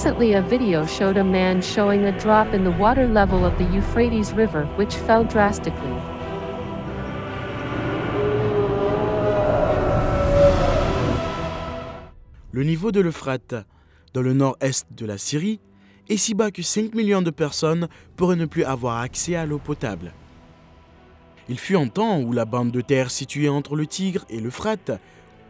Recently, a video showed a man showing a drop in the water level of the Euphrates River, which fell drastically. Le niveau de l'Euphrate, dans le nord-est de la Syrie, est si bas que 5 millions de personnes pourraient ne plus avoir accès à l'eau potable. Il fut un temps où la bande de terre située entre le Tigre et l'Euphrate,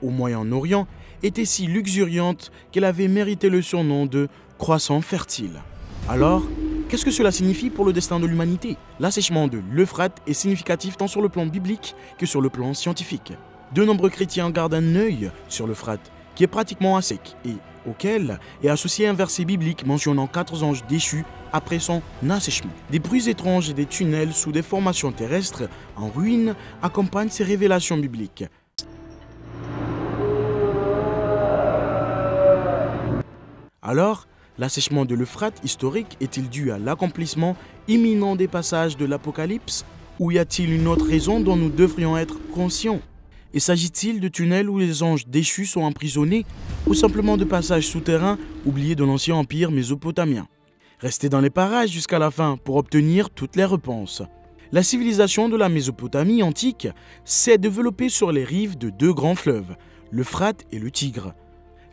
au Moyen-Orient, était si luxuriante qu'elle avait mérité le surnom de « croissant fertile ». Alors, qu'est-ce que cela signifie pour le destin de l'humanité? L'assèchement de l'Euphrate est significatif tant sur le plan biblique que sur le plan scientifique. De nombreux chrétiens gardent un œil sur l'Euphrate, qui est pratiquement à sec et auquel est associé un verset biblique mentionnant 4 anges déchus après son assèchement. Des bruits étranges et des tunnels sous des formations terrestres en ruine accompagnent ces révélations bibliques. Alors, l'assèchement de l'Euphrate historique est-il dû à l'accomplissement imminent des passages de l'Apocalypse, ou y a-t-il une autre raison dont nous devrions être conscients? Et s'agit-il de tunnels où les anges déchus sont emprisonnés, ou simplement de passages souterrains oubliés de l'ancien empire mésopotamien? Restez dans les parages jusqu'à la fin pour obtenir toutes les réponses. La civilisation de la Mésopotamie antique s'est développée sur les rives de 2 grands fleuves, l'Euphrate et le Tigre.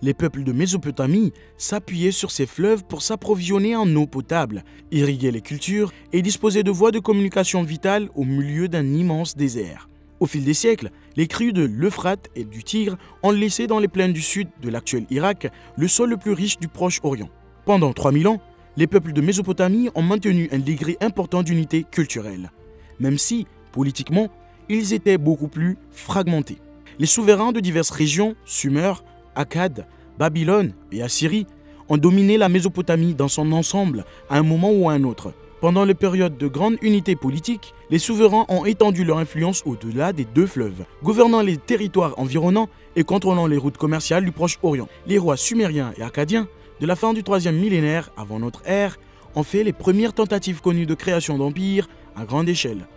Les peuples de Mésopotamie s'appuyaient sur ces fleuves pour s'approvisionner en eau potable, irriguer les cultures et disposer de voies de communication vitales au milieu d'un immense désert. Au fil des siècles, les crues de l'Euphrate et du Tigre ont laissé dans les plaines du sud de l'actuel Irak le sol le plus riche du Proche-Orient. Pendant 3000 ans, les peuples de Mésopotamie ont maintenu un degré important d'unité culturelle, même si, politiquement, ils étaient beaucoup plus fragmentés. Les souverains de diverses régions, Sumers, Akkad, Babylone et Assyrie, ont dominé la Mésopotamie dans son ensemble à un moment ou à un autre. Pendant les périodes de grande unité politique, les souverains ont étendu leur influence au-delà des 2 fleuves, gouvernant les territoires environnants et contrôlant les routes commerciales du Proche-Orient. Les rois sumériens et akkadiens, de la fin du 3e millénaire avant notre ère, ont fait les premières tentatives connues de création d'empires à grande échelle.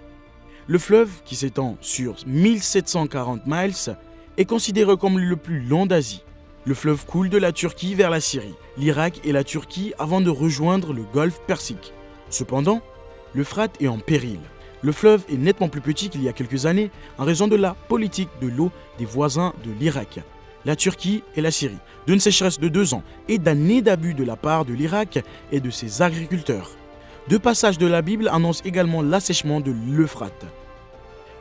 Le fleuve, qui s'étend sur 1740 miles, est considéré comme le plus long d'Asie. Le fleuve coule de la Turquie vers la Syrie, l'Irak et la Turquie avant de rejoindre le golfe Persique. Cependant, l'Euphrate est en péril. Le fleuve est nettement plus petit qu'il y a quelques années en raison de la politique de l'eau des voisins de l'Irak, la Turquie et la Syrie, d'une sécheresse de 2 ans et d'années d'abus de la part de l'Irak et de ses agriculteurs. 2 passages de la Bible annoncent également l'assèchement de l'Euphrate.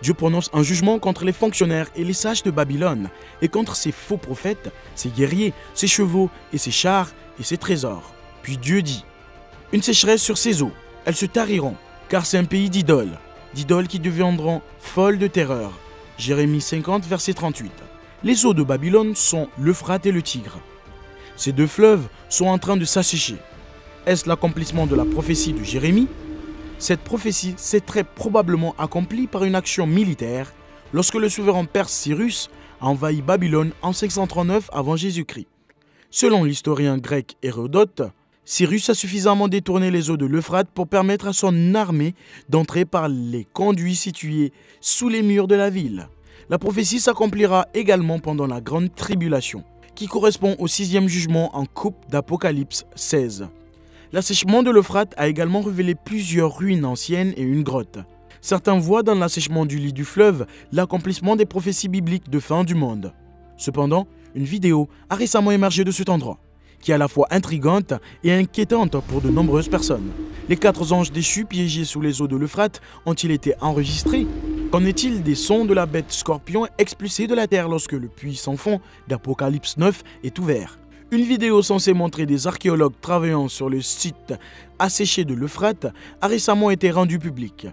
Dieu prononce un jugement contre les fonctionnaires et les sages de Babylone et contre ses faux prophètes, ses guerriers, ses chevaux et ses chars et ses trésors. Puis Dieu dit: une sécheresse sur ces eaux, elles se tariront, car c'est un pays d'idoles qui deviendront folles de terreur. Jérémie 50, verset 38. Les eaux de Babylone sont l'Euphrate et le Tigre. Ces 2 fleuves sont en train de s'assécher. Est-ce l'accomplissement de la prophétie de Jérémie? Cette prophétie s'est très probablement accomplie par une action militaire lorsque le souverain perse Cyrus a envahi Babylone en 539 avant Jésus-Christ. Selon l'historien grec Hérodote, Cyrus a suffisamment détourné les eaux de l'Euphrate pour permettre à son armée d'entrer par les conduits situés sous les murs de la ville. La prophétie s'accomplira également pendant la Grande Tribulation, qui correspond au 6e jugement en coupe d'Apocalypse 16. L'assèchement de l'Euphrate a également révélé plusieurs ruines anciennes et une grotte. Certains voient dans l'assèchement du lit du fleuve l'accomplissement des prophéties bibliques de fin du monde. Cependant, une vidéo a récemment émergé de cet endroit, qui est à la fois intrigante et inquiétante pour de nombreuses personnes. Les 4 anges déchus piégés sous les eaux de l'Euphrate ont-ils été enregistrés? Qu'en est-il des sons de la bête scorpion expulsée de la terre lorsque le puits sans fond d'Apocalypse 9 est ouvert? Une vidéo censée montrer des archéologues travaillant sur le site asséché de l'Euphrate a récemment été rendue publique.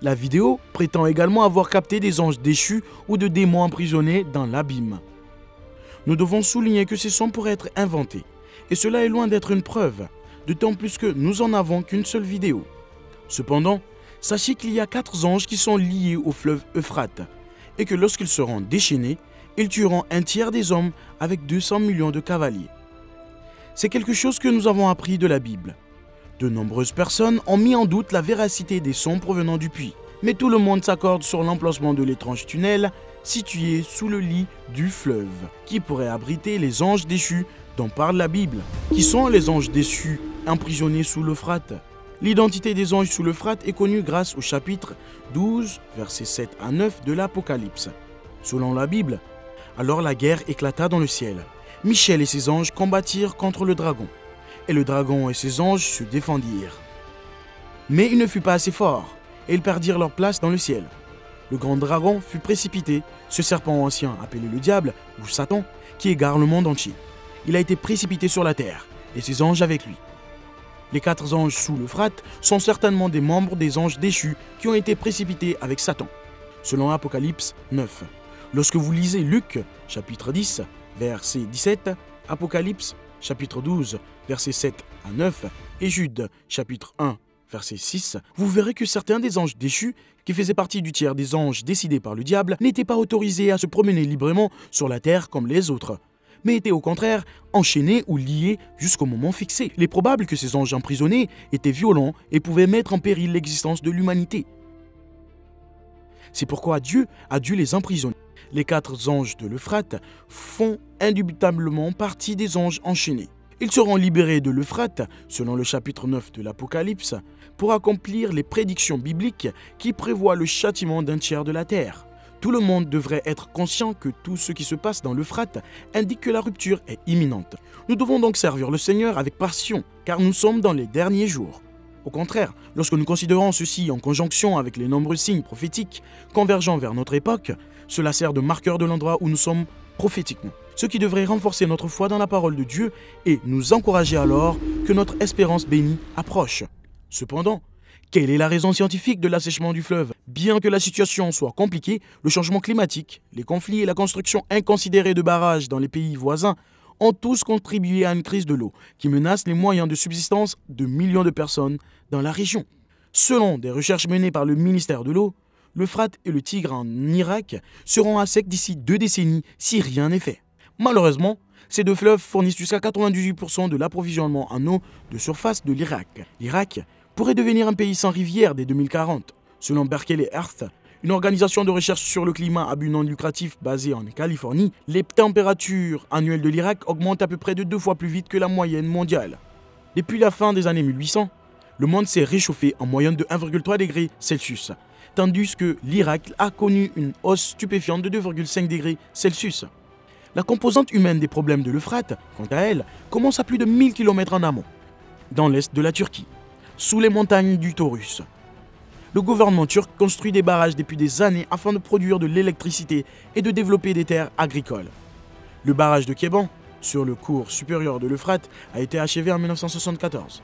La vidéo prétend également avoir capté des anges déchus ou de démons emprisonnés dans l'abîme. Nous devons souligner que ces sons pourraient être inventés, et cela est loin d'être une preuve, d'autant plus que nous en avons qu'une seule vidéo. Cependant, sachez qu'il y a 4 anges qui sont liés au fleuve Euphrate, et que lorsqu'ils seront déchaînés, ils tueront un tiers des hommes avec 200 millions de cavaliers. C'est quelque chose que nous avons appris de la Bible. De nombreuses personnes ont mis en doute la véracité des sons provenant du puits, mais tout le monde s'accorde sur l'emplacement de l'étrange tunnel situé sous le lit du fleuve, qui pourrait abriter les anges déchus dont parle la Bible, qui sont les anges déçus, emprisonnés sous l'Euphrate. L'identité des anges sous l'Euphrate est connue grâce au chapitre 12, versets 7 à 9 de l'Apocalypse. Selon la Bible, alors la guerre éclata dans le ciel. Michel et ses anges combattirent contre le dragon, et le dragon et ses anges se défendirent. Mais il ne fut pas assez fort, et ils perdirent leur place dans le ciel. Le grand dragon fut précipité, ce serpent ancien appelé le diable, ou Satan, qui égare le monde entier. Il a été précipité sur la terre, et ses anges avec lui. Les 4 anges sous l'Euphrate sont certainement des membres des anges déchus qui ont été précipités avec Satan, selon Apocalypse 9. Lorsque vous lisez Luc, chapitre 10, verset 17, Apocalypse, chapitre 12, verset 7 à 9, et Jude, chapitre 1, verset 6, vous verrez que certains des anges déchus, qui faisaient partie du tiers des anges décidés par le diable, n'étaient pas autorisés à se promener librement sur la terre comme les autres, mais étaient au contraire enchaînés ou liés jusqu'au moment fixé. Il est probable que ces anges emprisonnés étaient violents et pouvaient mettre en péril l'existence de l'humanité. C'est pourquoi Dieu a dû les emprisonner. Les 4 anges de l'Euphrate font indubitablement partie des anges enchaînés. Ils seront libérés de l'Euphrate, selon le chapitre 9 de l'Apocalypse, pour accomplir les prédictions bibliques qui prévoient le châtiment d'un tiers de la terre. Tout le monde devrait être conscient que tout ce qui se passe dans l'Euphrate indique que la rupture est imminente. Nous devons donc servir le Seigneur avec passion, car nous sommes dans les derniers jours. Au contraire, lorsque nous considérons ceci en conjonction avec les nombreux signes prophétiques convergeant vers notre époque, cela sert de marqueur de l'endroit où nous sommes prophétiquement. Ce qui devrait renforcer notre foi dans la parole de Dieu et nous encourager alors que notre espérance bénie approche. Cependant, quelle est la raison scientifique de l'assèchement du fleuve? Bien que la situation soit compliquée, le changement climatique, les conflits et la construction inconsidérée de barrages dans les pays voisins ont tous contribué à une crise de l'eau qui menace les moyens de subsistance de millions de personnes dans la région. Selon des recherches menées par le ministère de l'eau, l'Euphrate et le Tigre en Irak seront à sec d'ici 2 décennies si rien n'est fait. Malheureusement, ces 2 fleuves fournissent jusqu'à 98% de l'approvisionnement en eau de surface de l'Irak. L'Irak pourrait devenir un pays sans rivière dès 2040. Selon Berkeley Earth, une organisation de recherche sur le climat à but non lucratif basée en Californie, les températures annuelles de l'Irak augmentent à peu près de 2 fois plus vite que la moyenne mondiale. Depuis la fin des années 1800, le monde s'est réchauffé en moyenne de 1,3 degrés Celsius, tandis que l'Irak a connu une hausse stupéfiante de 2,5 degrés Celsius. La composante humaine des problèmes de l'Euphrate, quant à elle, commence à plus de 1000 km en amont, dans l'est de la Turquie, sous les montagnes du Taurus. Le gouvernement turc construit des barrages depuis des années afin de produire de l'électricité et de développer des terres agricoles. Le barrage de Keban, sur le cours supérieur de l'Euphrate, a été achevé en 1974,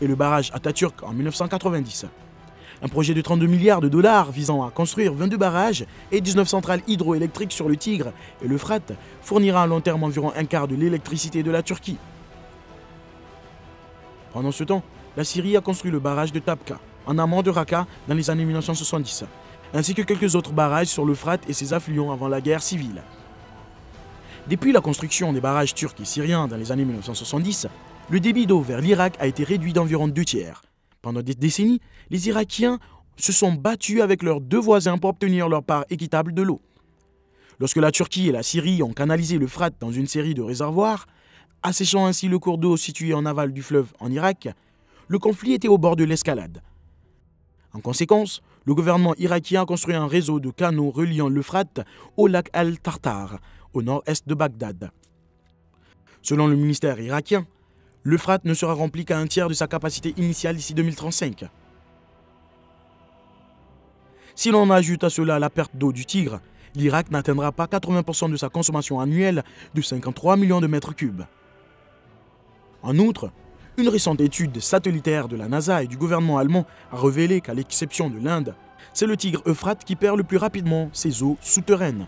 et le barrage Atatürk en 1990. Un projet de 32 milliards de dollars visant à construire 22 barrages et 19 centrales hydroélectriques sur le Tigre et l'Euphrate fournira à long terme environ un quart de l'électricité de la Turquie. Pendant ce temps, la Syrie a construit le barrage de Tabqa, en amont de Raqqa dans les années 1970, ainsi que quelques autres barrages sur l'Euphrate et ses affluents avant la guerre civile. Depuis la construction des barrages turcs et syriens dans les années 1970, le débit d'eau vers l'Irak a été réduit d'environ 2 tiers. Pendant des décennies, les Irakiens se sont battus avec leurs 2 voisins pour obtenir leur part équitable de l'eau. Lorsque la Turquie et la Syrie ont canalisé l'Euphrate dans une série de réservoirs, asséchant ainsi le cours d'eau situé en aval du fleuve en Irak, le conflit était au bord de l'escalade. En conséquence, le gouvernement irakien a construit un réseau de canaux reliant l'Euphrate au lac Al-Tartar, au nord-est de Bagdad. Selon le ministère irakien, l'Euphrate ne sera rempli qu'à 1/3 de sa capacité initiale d'ici 2035. Si l'on ajoute à cela la perte d'eau du Tigre, l'Irak n'atteindra pas 80% de sa consommation annuelle de 53 millions de mètres cubes. En outre, une récente étude satellitaire de la NASA et du gouvernement allemand a révélé qu'à l'exception de l'Inde, c'est le Tigre Euphrate qui perd le plus rapidement ses eaux souterraines.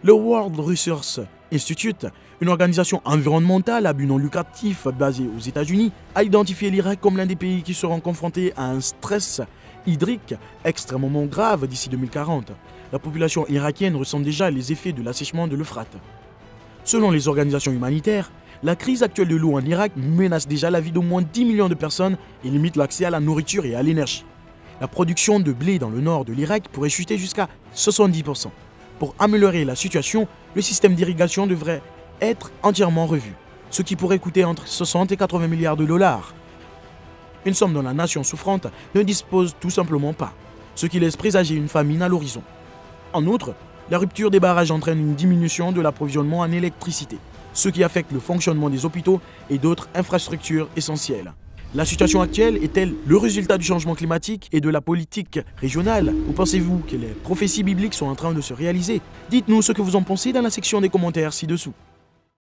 Le World Resources Institute, une organisation environnementale à but non lucratif basée aux États-Unis, a identifié l'Irak comme l'un des pays qui seront confrontés à un stress hydrique extrêmement grave d'ici 2040. La population irakienne ressent déjà les effets de l'assèchement de l'Euphrate. Selon les organisations humanitaires, la crise actuelle de l'eau en Irak menace déjà la vie d'au moins 10 millions de personnes et limite l'accès à la nourriture et à l'énergie. La production de blé dans le nord de l'Irak pourrait chuter jusqu'à 70%. Pour améliorer la situation, le système d'irrigation devrait être entièrement revu. ce qui pourrait coûter entre 60 et 80 milliards de dollars. Une somme dont la nation souffrante ne dispose tout simplement pas, ce qui laisse présager une famine à l'horizon. En outre, la rupture des barrages entraîne une diminution de l'approvisionnement en électricité, ce qui affecte le fonctionnement des hôpitaux et d'autres infrastructures essentielles. La situation actuelle est-elle le résultat du changement climatique et de la politique régionale? Ou pensez-vous que les prophéties bibliques sont en train de se réaliser? Dites-nous ce que vous en pensez dans la section des commentaires ci-dessous.